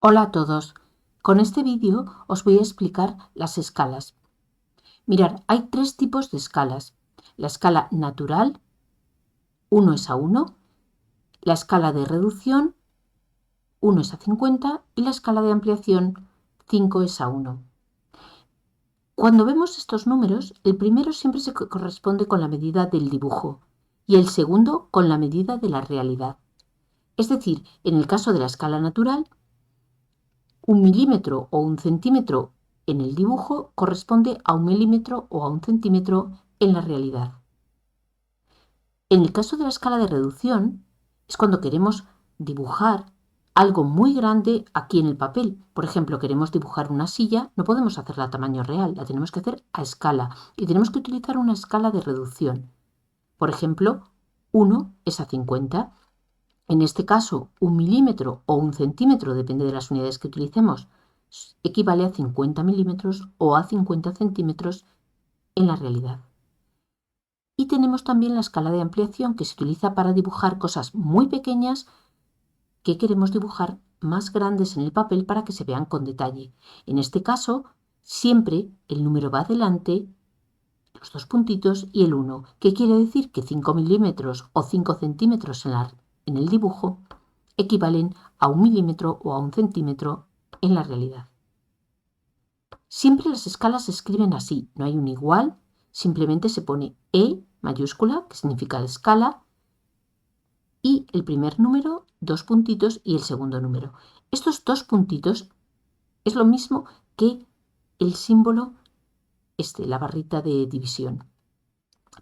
Hola a todos. Con este vídeo os voy a explicar las escalas. Mirad, hay tres tipos de escalas. La escala natural, 1:1, la escala de reducción, 1:50 y la escala de ampliación, 5:1. Cuando vemos estos números, el primero siempre se corresponde con la medida del dibujo y el segundo con la medida de la realidad. Es decir, en el caso de la escala natural, 1 milímetro o 1 centímetro en el dibujo corresponde a 1 milímetro o a 1 centímetro en la realidad. En el caso de la escala de reducción es cuando queremos dibujar algo muy grande aquí en el papel. Por ejemplo, queremos dibujar una silla, no podemos hacerla a tamaño real, la tenemos que hacer a escala y tenemos que utilizar una escala de reducción. Por ejemplo, 1:50. En este caso, 1 milímetro o 1 centímetro, depende de las unidades que utilicemos, equivale a 50 milímetros o a 50 centímetros en la realidad. Y tenemos también la escala de ampliación que se utiliza para dibujar cosas muy pequeñas que queremos dibujar más grandes en el papel para que se vean con detalle. En este caso, siempre el número va adelante, los dos puntitos y el 1, que quiere decir que 5 milímetros o 5 centímetros en el dibujo equivalen a 1 milímetro o a 1 centímetro en la realidad. Siempre las escalas se escriben así, no hay un igual, simplemente se pone E mayúscula, que significa escala, y el primer número, dos puntitos, y el segundo número. Estos dos puntitos es lo mismo que el símbolo la barrita de división.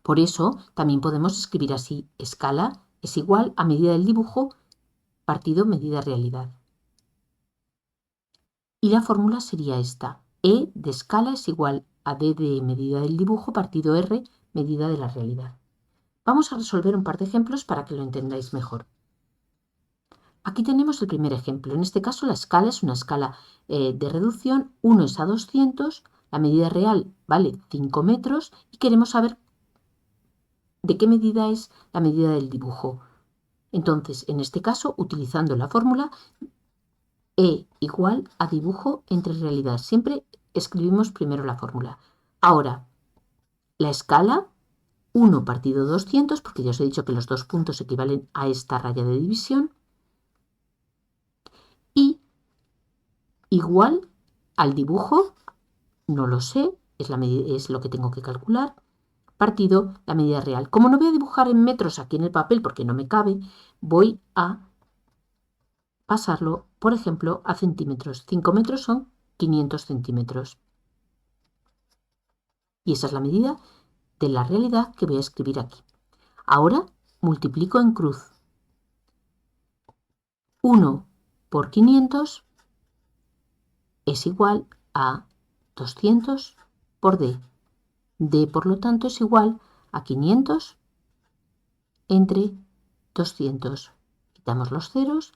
Por eso también podemos escribir así, escala es igual a medida del dibujo partido medida realidad. Y la fórmula sería esta. E de escala es igual a D de medida del dibujo partido R medida de la realidad. Vamos a resolver un par de ejemplos para que lo entendáis mejor. Aquí tenemos el primer ejemplo. En este caso la escala es una escala de reducción 1:200. La medida real vale 5 metros y queremos saber de qué medida es la medida del dibujo. Entonces, en este caso, utilizando la fórmula, E igual a dibujo entre realidad. Siempre escribimos primero la fórmula. Ahora, la escala 1 partido 200, porque ya os he dicho que los dos puntos equivalen a esta raya de división, y igual al dibujo, no lo sé, es lo que tengo que calcular, partido la medida real. Como no voy a dibujar en metros aquí en el papel porque no me cabe, voy a pasarlo, por ejemplo, a centímetros. 5 metros son 500 centímetros. Y esa es la medida de la realidad que voy a escribir aquí. Ahora multiplico en cruz. 1 por 500 es igual a 200 por D. D, por lo tanto, es igual a 500 entre 200. Quitamos los ceros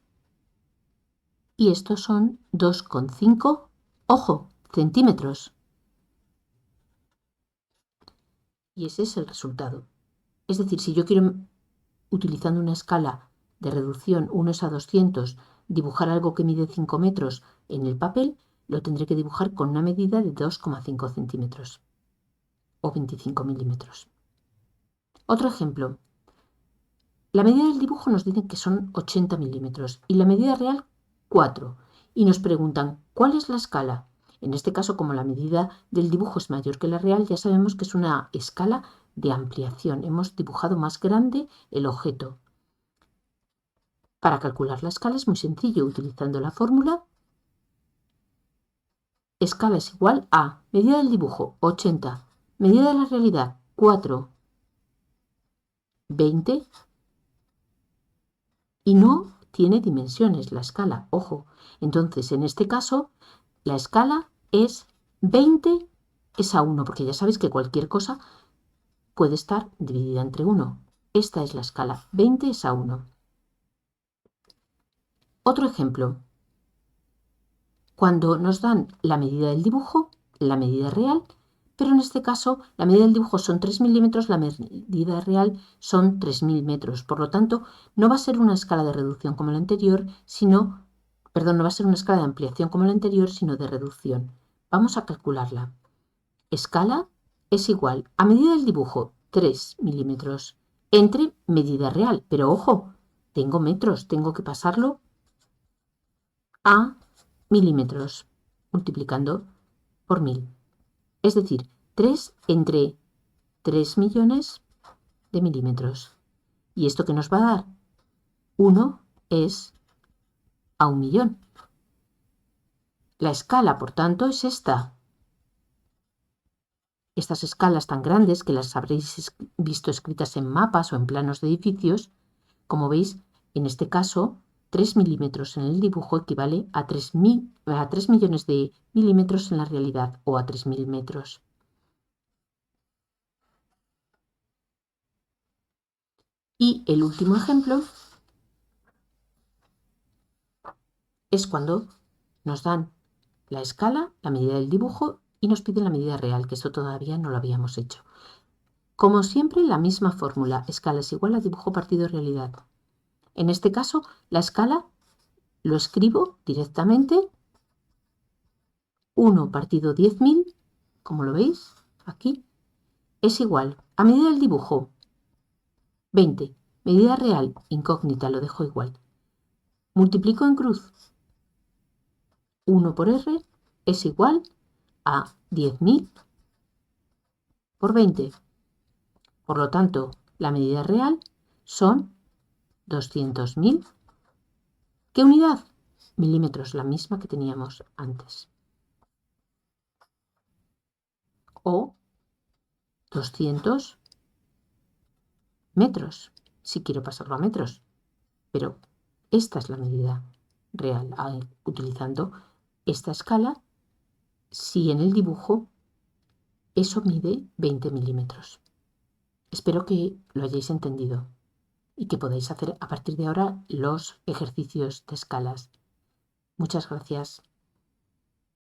y estos son 2,5, ojo, centímetros. Y ese es el resultado. Es decir, si yo quiero, utilizando una escala de reducción 1:200, dibujar algo que mide 5 metros en el papel, lo tendré que dibujar con una medida de 2,5 centímetros o 25 milímetros. Otro ejemplo. La medida del dibujo nos dicen que son 80 milímetros y la medida real 4. Y nos preguntan, ¿cuál es la escala? En este caso, como la medida del dibujo es mayor que la real, ya sabemos que es una escala de ampliación. Hemos dibujado más grande el objeto. Para calcular la escala es muy sencillo, utilizando la fórmula. Escala es igual a medida del dibujo 80, medida de la realidad 4, 20, y no tiene dimensiones la escala, ojo. Entonces, en este caso, la escala es 20:1, porque ya sabéis que cualquier cosa puede estar dividida entre 1. Esta es la escala, 20:1. Otro ejemplo. Cuando nos dan la medida del dibujo, la medida real, pero en este caso la medida del dibujo son 3 milímetros, la medida real son 3000 metros. Por lo tanto, no va a ser una escala de reducción como la anterior, sino Perdón, no va a ser una escala de ampliación como la anterior, sino de reducción. Vamos a calcularla. Escala es igual a medida del dibujo, 3 milímetros, entre medida real. Pero ojo, tengo metros, tengo que pasarlo a milímetros, multiplicando por 1000. Es decir, 3 entre 3 millones de milímetros. ¿Y esto qué nos va a dar? 1 es a 1.000.000. La escala, por tanto, es esta. Estas escalas tan grandes que las habréis visto escritas en mapas o en planos de edificios, como veis, en este caso, 3 milímetros en el dibujo equivale a 3 millones de milímetros en la realidad, o a 3.000 metros. Y el último ejemplo es cuando nos dan la escala, la medida del dibujo, y nos piden la medida real, que esto todavía no lo habíamos hecho. Como siempre, la misma fórmula, escala es igual a dibujo partido realidad. En este caso, la escala lo escribo directamente, 1 partido 10.000, como lo veis aquí, es igual a medida del dibujo, 20. Medida real, incógnita, lo dejo igual. Multiplico en cruz, 1 por R es igual a 10.000 por 20. Por lo tanto, la medida real son 200.000. ¿Qué unidad? Milímetros, la misma que teníamos antes. O 200 metros, si quiero pasarlo a metros. Pero esta es la medida real, utilizando esta escala, si en el dibujo eso mide 20 milímetros. Espero que lo hayáis entendido y que podáis hacer a partir de ahora los ejercicios de escalas. Muchas gracias.